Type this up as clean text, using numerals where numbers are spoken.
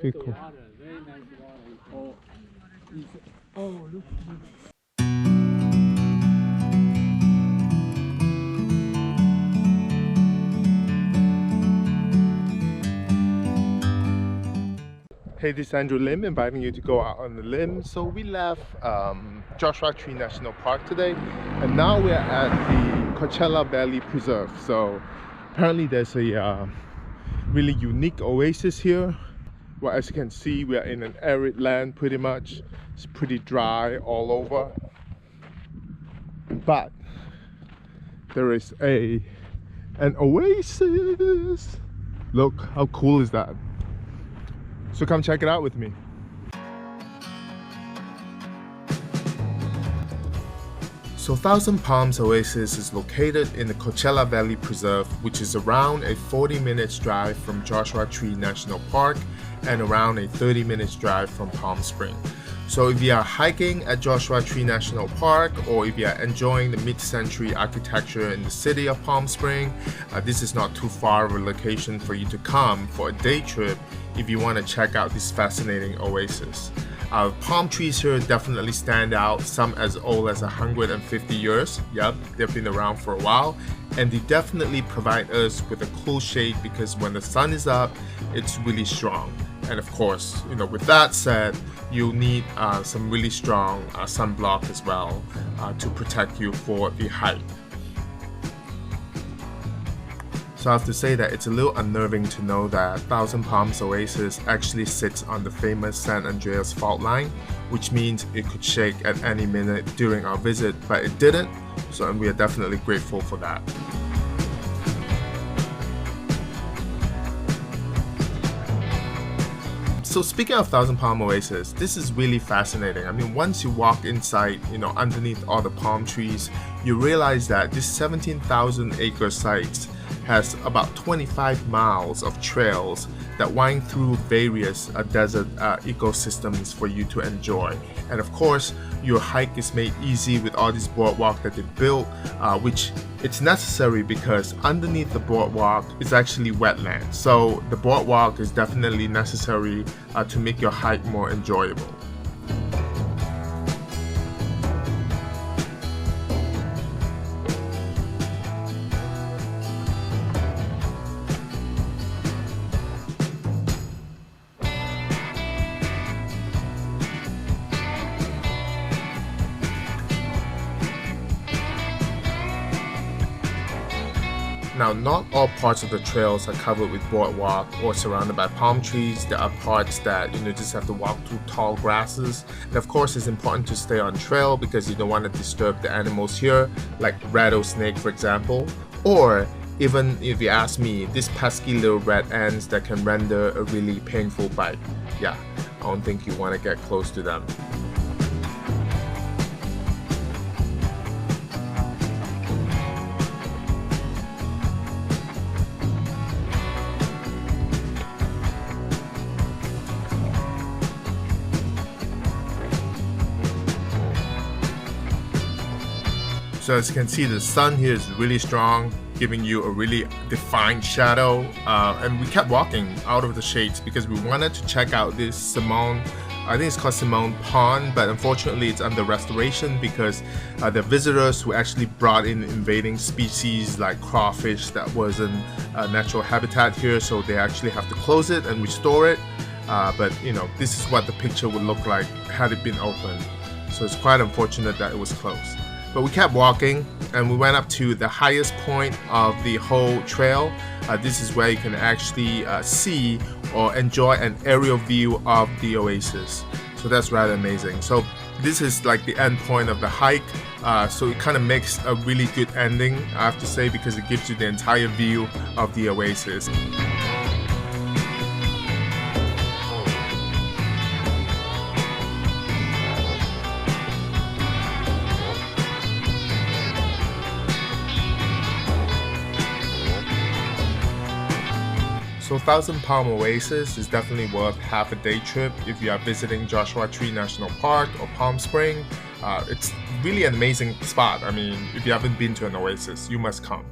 Pretty cool. Water, very nice water. Oh, look. Hey, this is Andrew Lim inviting you to go out on the limb. So we left Joshua Tree National Park today, and now we're at the Coachella Valley Preserve. So apparently there's a really unique oasis here. Well, as you can see, we are in an arid land pretty much. It's pretty dry all over. But there is an oasis. Look, how cool is that? So come check it out with me. So Thousand Palms Oasis is located in the Coachella Valley Preserve, which is around a 40-minute drive from Joshua Tree National Park and around a 30-minute drive from Palm Springs. So if you are hiking at Joshua Tree National Park, or if you are enjoying the mid-century architecture in the city of Palm Springs, this is not too far of a location for you to come for a day trip if you want to check out this fascinating oasis. Palm trees here definitely stand out, some as old as 150 years. Yep, they've been around for a while, and they definitely provide us with a cool shade because when the sun is up, it's really strong. And of course, with that said, you'll need some really strong sunblock as well to protect you for the hike. So I have to say that it's a little unnerving to know that Thousand Palms Oasis actually sits on the famous San Andreas fault line, which means it could shake at any minute during our visit, but it didn't, so we are definitely grateful for that. So speaking of Thousand Palm Oasis, this is really fascinating. I mean, once you walk inside, underneath all the palm trees, you realize that this 17,000 acre site has about 25 miles of trails that wind through various desert ecosystems for you to enjoy. And of course, your hike is made easy with all this boardwalk that they built, which it's necessary because underneath the boardwalk is actually wetland. So the boardwalk is definitely necessary to make your hike more enjoyable. Now, not all parts of the trails are covered with boardwalk or surrounded by palm trees. There are parts that you just have to walk through tall grasses. And of course, it's important to stay on trail because you don't want to disturb the animals here, like rattlesnake, for example, or even if you ask me, these pesky little red ants that can render a really painful bite. Yeah, I don't think you want to get close to them. So as you can see, the sun here is really strong, giving you a really defined shadow. And we kept walking out of the shades because we wanted to check out this Simone, I think it's called Simone Pond, but unfortunately it's under restoration because the visitors who actually brought in invading species like crawfish that wasn't a natural habitat here, so they actually have to close it and restore it. But this is what the picture would look like had it been open. So it's quite unfortunate that it was closed. But we kept walking and we went up to the highest point of the whole trail. This is where you can actually see or enjoy an aerial view of the oasis. So that's rather amazing. So this is like the end point of the hike. So it kind of makes a really good ending, I have to say, because it gives you the entire view of the oasis. So Thousand Palm Oasis is definitely worth half a day trip if you are visiting Joshua Tree National Park or Palm Springs. It's really an amazing spot. I mean, if you haven't been to an oasis, you must come.